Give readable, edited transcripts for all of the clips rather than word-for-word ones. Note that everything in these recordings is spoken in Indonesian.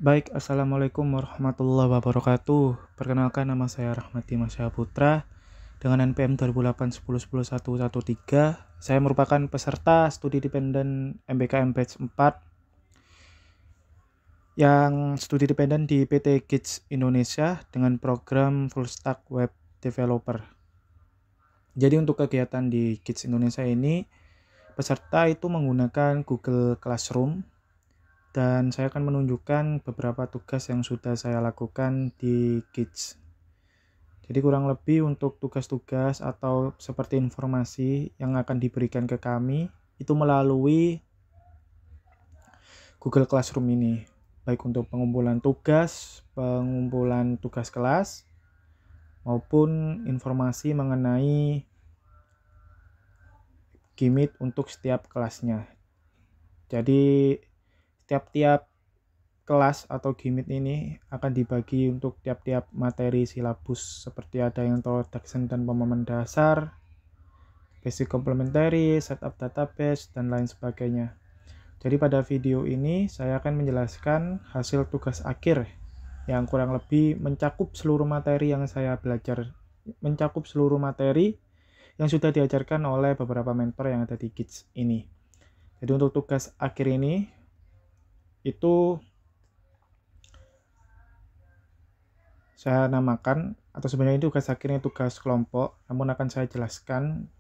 Baik, Assalamualaikum warahmatullahi wabarakatuh. Perkenalkan, nama saya Rahmati Masya Putra dengan NPM 2008-10-10-113. Saya merupakan peserta studi dependen MBKM Batch 4 yang studi dependen di PT Kids Indonesia dengan program Full Stack Web Developer. Jadi untuk kegiatan di Kids Indonesia ini, peserta itu menggunakan Google Classroom, dan saya akan menunjukkan beberapa tugas yang sudah saya lakukan di Kids. Jadi kurang lebih untuk tugas-tugas atau seperti informasi yang akan diberikan ke kami itu melalui Google Classroom ini, baik untuk pengumpulan tugas kelas, maupun informasi mengenai Gimit untuk setiap kelasnya. Jadi tiap-tiap kelas atau Gimit ini akan dibagi untuk tiap-tiap materi silabus, seperti ada yang introduction dan pemahaman dasar, basic complementary, setup database, dan lain sebagainya. Jadi pada video ini saya akan menjelaskan hasil tugas akhir yang kurang lebih mencakup seluruh materi yang saya belajar, mencakup seluruh materi yang sudah diajarkan oleh beberapa mentor yang ada di Kids ini. Jadi untuk tugas akhir ini itu saya namakan, atau sebenarnya tugas akhirnya tugas kelompok, namun akan saya jelaskan.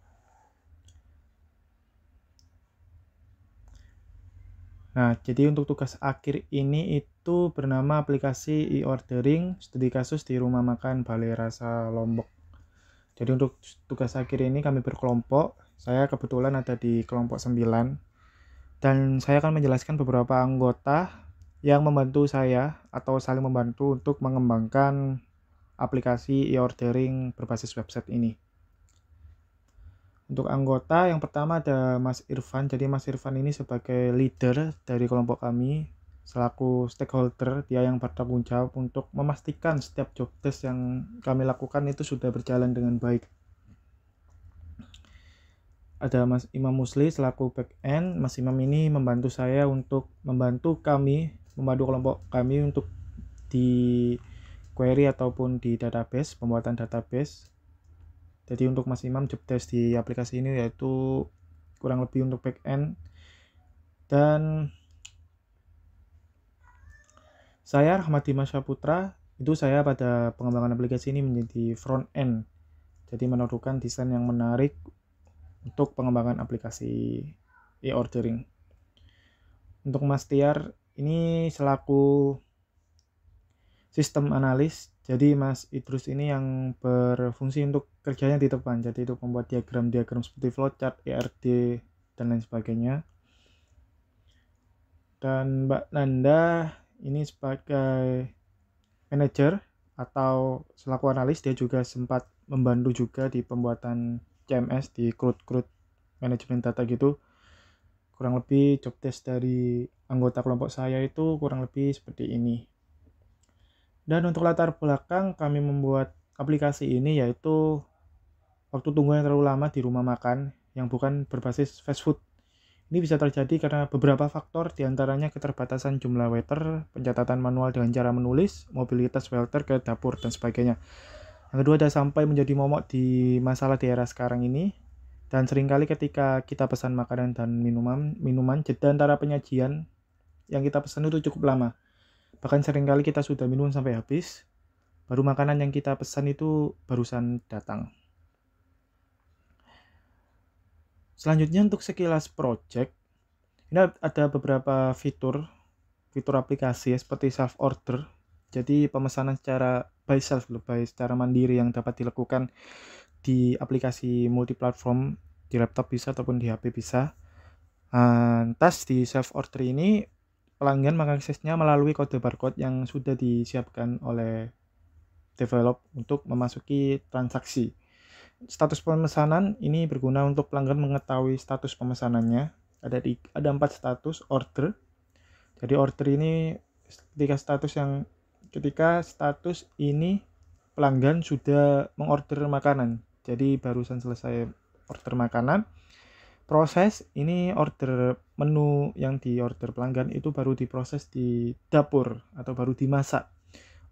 Nah, jadi untuk tugas akhir ini itu bernama aplikasi e-ordering studi kasus di Rumah Makan Balai Rasa Lombok. Jadi untuk tugas akhir ini kami berkelompok, saya kebetulan ada di kelompok 9, dan saya akan menjelaskan beberapa anggota yang membantu saya atau saling membantu untuk mengembangkan aplikasi e-ordering berbasis website ini. Untuk anggota yang pertama ada Mas Irfan. Jadi Mas Irfan ini sebagai leader dari kelompok kami, selaku stakeholder, dia yang bertanggung jawab untuk memastikan setiap job desk yang kami lakukan itu sudah berjalan dengan baik. Ada Mas Imam Musli selaku back end. Mas Imam ini membantu saya untuk membantu kelompok kami untuk di query ataupun di database, pembuatan database. Jadi untuk Mas Imam, job desk di aplikasi ini yaitu kurang lebih untuk back end. Dan saya Rahmati Masya Putra, itu saya pada pengembangan aplikasi ini menjadi front end. Jadi menaruhkan desain yang menarik untuk pengembangan aplikasi e-ordering. Untuk Mas Tiar ini selaku sistem analis. Jadi Mas Idrus ini yang berfungsi untuk kerjanya di depan, jadi untuk membuat diagram-diagram seperti flowchart, ERD, dan lain sebagainya. Dan Mbak Nanda ini sebagai manajer atau selaku analis, dia juga sempat membantu juga di pembuatan CMS, di CRUD manajemen data gitu. Kurang lebih job desk dari anggota kelompok saya itu kurang lebih seperti ini. Dan untuk latar belakang kami membuat aplikasi ini yaitu waktu tunggu yang terlalu lama di rumah makan yang bukan berbasis fast food. Ini bisa terjadi karena beberapa faktor, diantaranya keterbatasan jumlah waiter, pencatatan manual dengan cara menulis, mobilitas waiter ke dapur, dan sebagainya. Yang kedua ada sampai menjadi momok di masalah di era sekarang ini, dan seringkali ketika kita pesan makanan dan minuman jeda antara penyajian yang kita pesan itu cukup lama. Bahkan seringkali kita sudah minum sampai habis, baru makanan yang kita pesan itu barusan datang. Selanjutnya untuk sekilas project, ini ada beberapa fitur aplikasi seperti self order. Jadi pemesanan secara secara mandiri yang dapat dilakukan di aplikasi multiplatform, di laptop bisa ataupun di HP bisa. Tas di self order ini pelanggan mengaksesnya melalui kode barcode yang sudah disiapkan oleh develop untuk memasuki transaksi. Status pemesanan ini berguna untuk pelanggan mengetahui status pemesanannya. Ada 4 status order. Jadi order ini ketika status ini pelanggan sudah mengorder makanan. Jadi barusan selesai order makanan, proses ini order menu yang di order pelanggan itu baru diproses di dapur atau baru dimasak.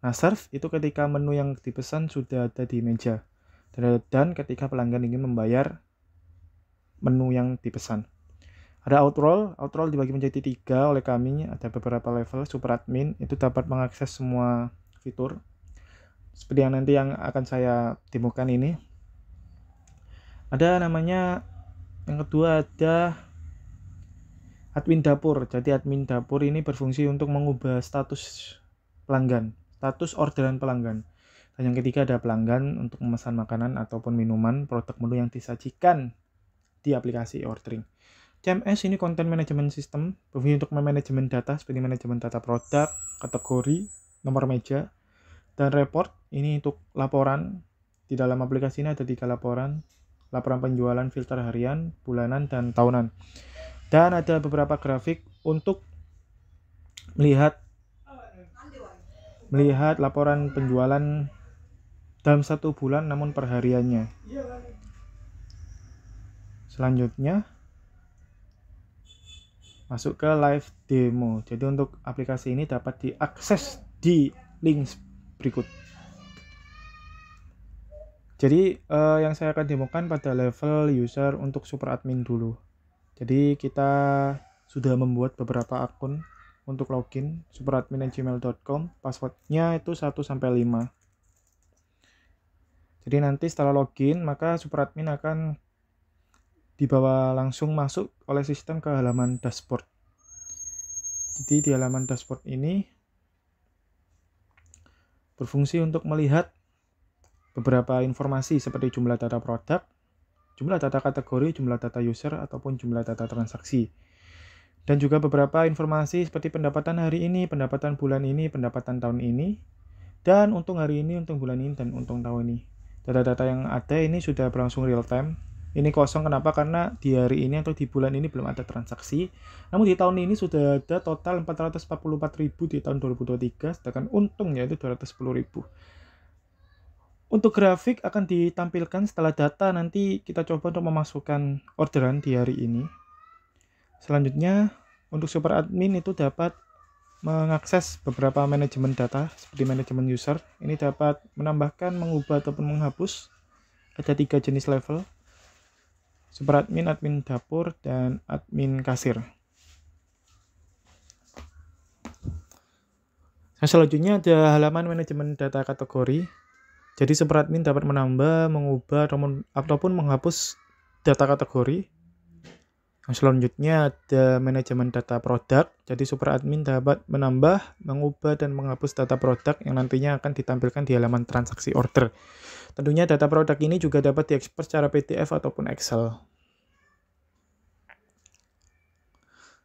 Nah, serve itu ketika menu yang dipesan sudah ada di meja. Dan ketika pelanggan ingin membayar menu yang dipesan. Ada outroll dibagi menjadi 3 oleh kami, ada beberapa level. Super admin itu dapat mengakses semua fitur seperti yang nanti yang akan saya demokan ini. Ada namanya, yang kedua ada admin dapur. Jadi admin dapur ini berfungsi untuk mengubah status pelanggan, status orderan pelanggan. Dan yang ketiga ada pelanggan untuk memesan makanan ataupun minuman, produk menu yang disajikan di aplikasi ordering. CMS ini content management system, berfungsi untuk manajemen data seperti manajemen data produk, kategori, nomor meja, dan report. Ini untuk laporan. Di dalam aplikasi ini ada 3 laporan penjualan, filter harian, bulanan, dan tahunan. Dan ada beberapa grafik untuk melihat laporan penjualan dalam 1 bulan namun per hariannya. Selanjutnya masuk ke live demo. Jadi untuk aplikasi ini dapat diakses di link berikut. Jadi yang saya akan demokan pada level user untuk super admin dulu. Jadi kita sudah membuat beberapa akun untuk login superadmin@gmail.com. Passwordnya itu 1-5. Jadi nanti setelah login maka super admin akan dibawa langsung masuk oleh sistem ke halaman dashboard. Jadi di halaman dashboard ini berfungsi untuk melihat beberapa informasi seperti jumlah data produk, jumlah data kategori, jumlah data user, ataupun jumlah data transaksi. Dan juga beberapa informasi seperti pendapatan hari ini, pendapatan bulan ini, pendapatan tahun ini, dan untung hari ini, untung bulan ini, dan untung tahun ini. Data-data yang ada ini sudah berlangsung real time. Ini kosong, kenapa? Karena di hari ini atau di bulan ini belum ada transaksi. Namun di tahun ini sudah ada total 444.000 di tahun 2023, sedangkan untung yaitu 210.000. Untuk grafik akan ditampilkan setelah data, nanti kita coba untuk memasukkan orderan di hari ini. Selanjutnya, untuk super admin itu dapat mengakses beberapa manajemen data seperti manajemen user. Ini dapat menambahkan, mengubah, ataupun menghapus. Ada 3 jenis level. Super admin, admin dapur, dan admin kasir. Nah, selanjutnya ada halaman manajemen data kategori. Jadi super admin dapat menambah, mengubah, ataupun menghapus data kategori. Nah, selanjutnya ada manajemen data produk. Jadi super admin dapat menambah, mengubah, dan menghapus data produk yang nantinya akan ditampilkan di halaman transaksi order. Tentunya data produk ini juga dapat diekspor secara PDF ataupun Excel.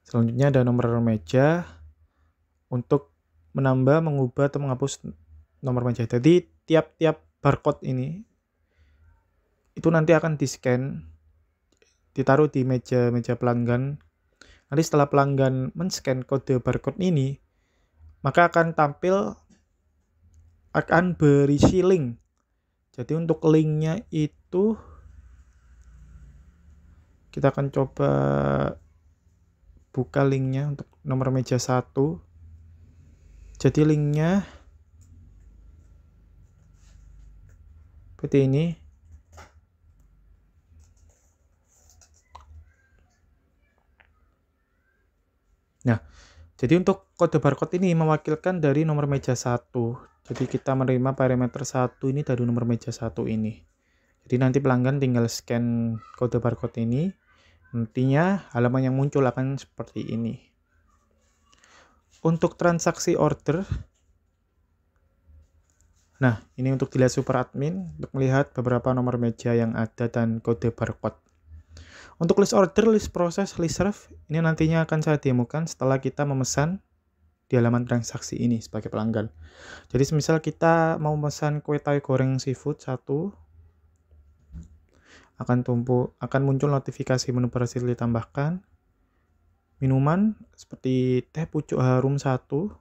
Selanjutnya ada nomor meja untuk menambah, mengubah, atau menghapus nomor meja. Jadi tiap-tiap barcode ini itu nanti akan di-scan, ditaruh di meja pelanggan. Nanti setelah pelanggan men-scan kode barcode ini, maka akan berisi link. Jadi untuk linknya itu kita akan coba buka linknya untuk nomor meja 1. Jadi linknya seperti ini. Nah, jadi untuk kode barcode ini mewakilkan dari nomor meja 1. Jadi kita menerima parameter 1 ini dari nomor meja 1 ini. Jadi nanti pelanggan tinggal scan kode barcode ini. Nantinya halaman yang muncul akan seperti ini. Untuk transaksi order, nah, ini untuk dilihat super admin, untuk melihat beberapa nomor meja yang ada dan kode barcode. Untuk list order, list proses, list serve, ini nantinya akan saya demokan setelah kita memesan di halaman transaksi ini sebagai pelanggan. Jadi semisal kita mau memesan kue tahu goreng seafood 1, akan muncul notifikasi menu berhasil ditambahkan. Minuman seperti teh pucuk harum 1,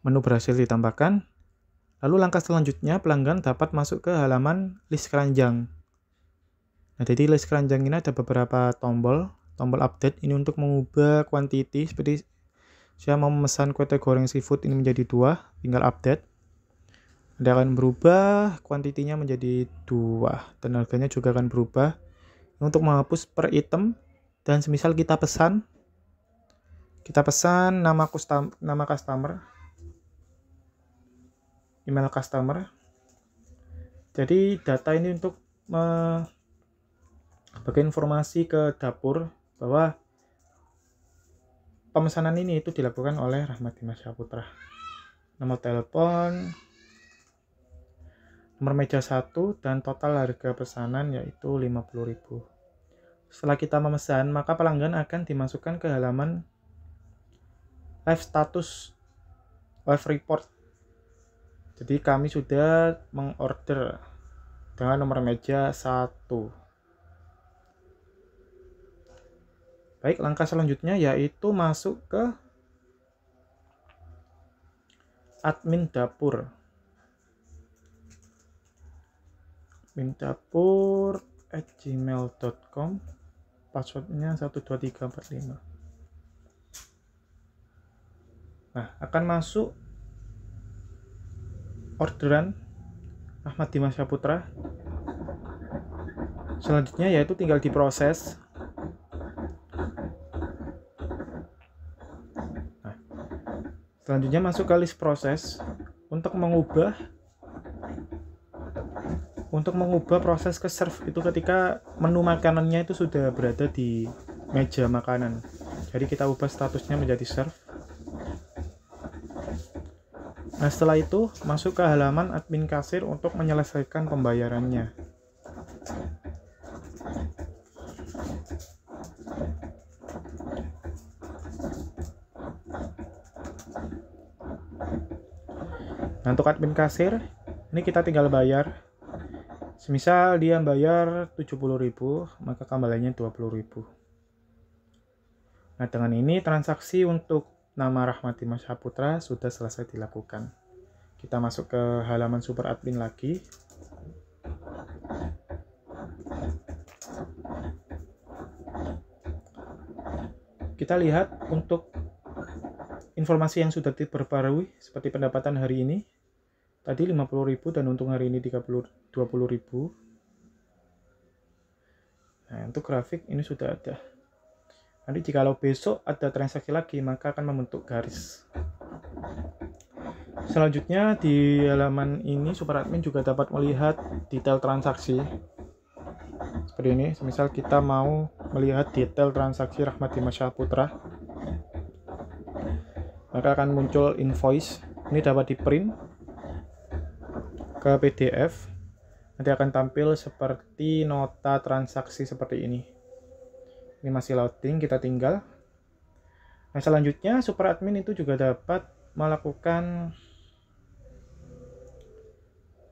menu berhasil ditambahkan. Lalu langkah selanjutnya pelanggan dapat masuk ke halaman list keranjang. Nah, jadi list keranjang ini ada beberapa tombol update ini untuk mengubah quantity. Seperti saya mau memesan kue goreng seafood ini menjadi 2, tinggal update. Dia akan berubah kuantitinya menjadi 2 dan harganya juga akan berubah. Untuk menghapus per item, dan semisal kita pesan nama customer, email customer. Jadi data ini untuk bagi informasi ke dapur bahwa pemesanan ini itu dilakukan oleh Rahmat Dimas Syahputra. Nomor telepon, nomor meja 1, dan total harga pesanan yaitu 50.000. Setelah kita memesan, maka pelanggan akan dimasukkan ke halaman live status, live report. Jadi kami sudah mengorder dengan nomor meja 1. Baik, langkah selanjutnya yaitu masuk ke admin dapur. admindapur@gmail.com, passwordnya 12345. Nah, akan masuk orderan Rahmat Dimas Syahputra. Selanjutnya yaitu tinggal diproses. Nah, selanjutnya masuk ke list proses untuk mengubah proses ke serve itu ketika menu makanannya itu sudah berada di meja makanan. Jadi kita ubah statusnya menjadi serve. Nah, setelah itu masuk ke halaman admin kasir untuk menyelesaikan pembayarannya. Nah, untuk admin kasir ini kita tinggal bayar. Semisal dia bayar 70.000, maka kembalinya 20.000. Nah, dengan ini transaksi untuk nama Rahmat Dimas Syahputra sudah selesai dilakukan. Kita masuk ke halaman super admin lagi. Kita lihat untuk informasi yang sudah diperbarui seperti pendapatan hari ini. Tadi 50.000 dan untung hari ini 20.000. Nah, untuk grafik ini sudah ada. Nanti jikalau besok ada transaksi lagi, maka akan membentuk garis. Selanjutnya di halaman ini super admin juga dapat melihat detail transaksi. Seperti ini, misal kita mau melihat detail transaksi Rahmat Dimas Syahputra, maka akan muncul invoice. Ini dapat di print ke PDF. Nanti akan tampil seperti nota transaksi seperti ini. Ini masih loading, kita tinggal. Nah, selanjutnya super admin itu juga dapat melakukan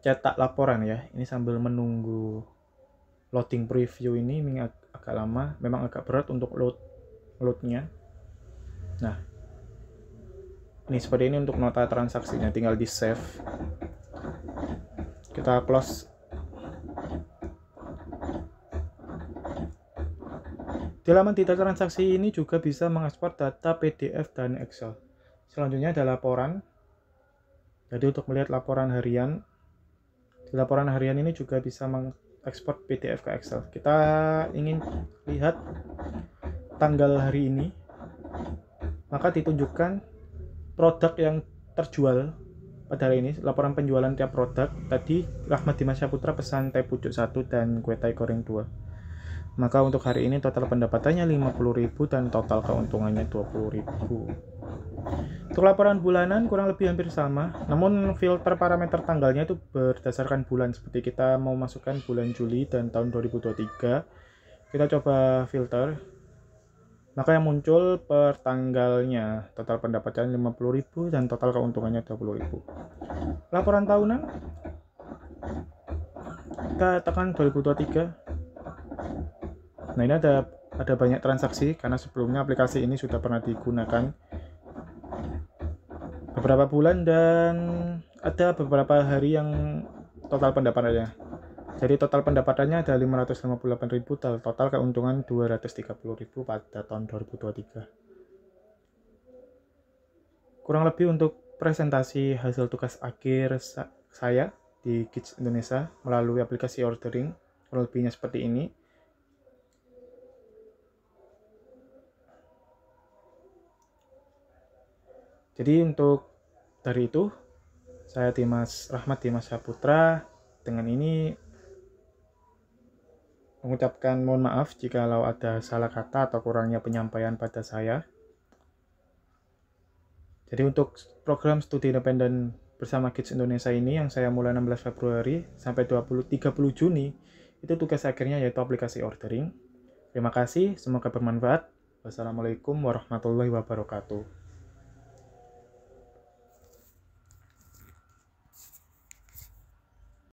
cetak laporan ya. Ini sambil menunggu loading preview ini agak lama, memang agak berat untuk loadnya. Nah, ini seperti ini untuk nota transaksinya, tinggal di save. Kita close. Di halaman detail transaksi ini juga bisa mengekspor data PDF dan Excel. Selanjutnya ada laporan. Jadi untuk melihat laporan harian, di laporan harian ini juga bisa mengekspor PDF ke Excel. Kita ingin lihat tanggal hari ini, maka ditunjukkan produk yang terjual pada hari ini, laporan penjualan tiap produk. Tadi Rahmat Dimas Syahputra pesan teh pucuk 1 dan kue tai goreng 2. Maka untuk hari ini total pendapatannya 50.000 dan total keuntungannya 20.000. Untuk laporan bulanan kurang lebih hampir sama, namun filter parameter tanggalnya itu berdasarkan bulan. Seperti kita mau masukkan bulan Juli dan tahun 2023, kita coba filter. Maka yang muncul per tanggalnya, total pendapatan 50.000 dan total keuntungannya 20.000. Laporan tahunan, kita tekan 2023. Nah, ini ada banyak transaksi karena sebelumnya aplikasi ini sudah pernah digunakan beberapa bulan dan ada beberapa hari yang total pendapatannya. Jadi total pendapatannya ada 558.000, total keuntungan 230.000 pada tahun 2023. Kurang lebih untuk presentasi hasil tugas akhir saya di Kids Indonesia melalui aplikasi ordering, kurang lebihnya seperti ini. Jadi untuk dari itu, saya Dimas Rahmat Dimas Saputra dengan ini mengucapkan mohon maaf jikalau ada salah kata atau kurangnya penyampaian pada saya. Jadi untuk program studi independen bersama Kids Indonesia ini yang saya mulai 16 Februari sampai 30 Juni, itu tugas akhirnya yaitu aplikasi ordering. Terima kasih, semoga bermanfaat. Wassalamualaikum warahmatullahi wabarakatuh.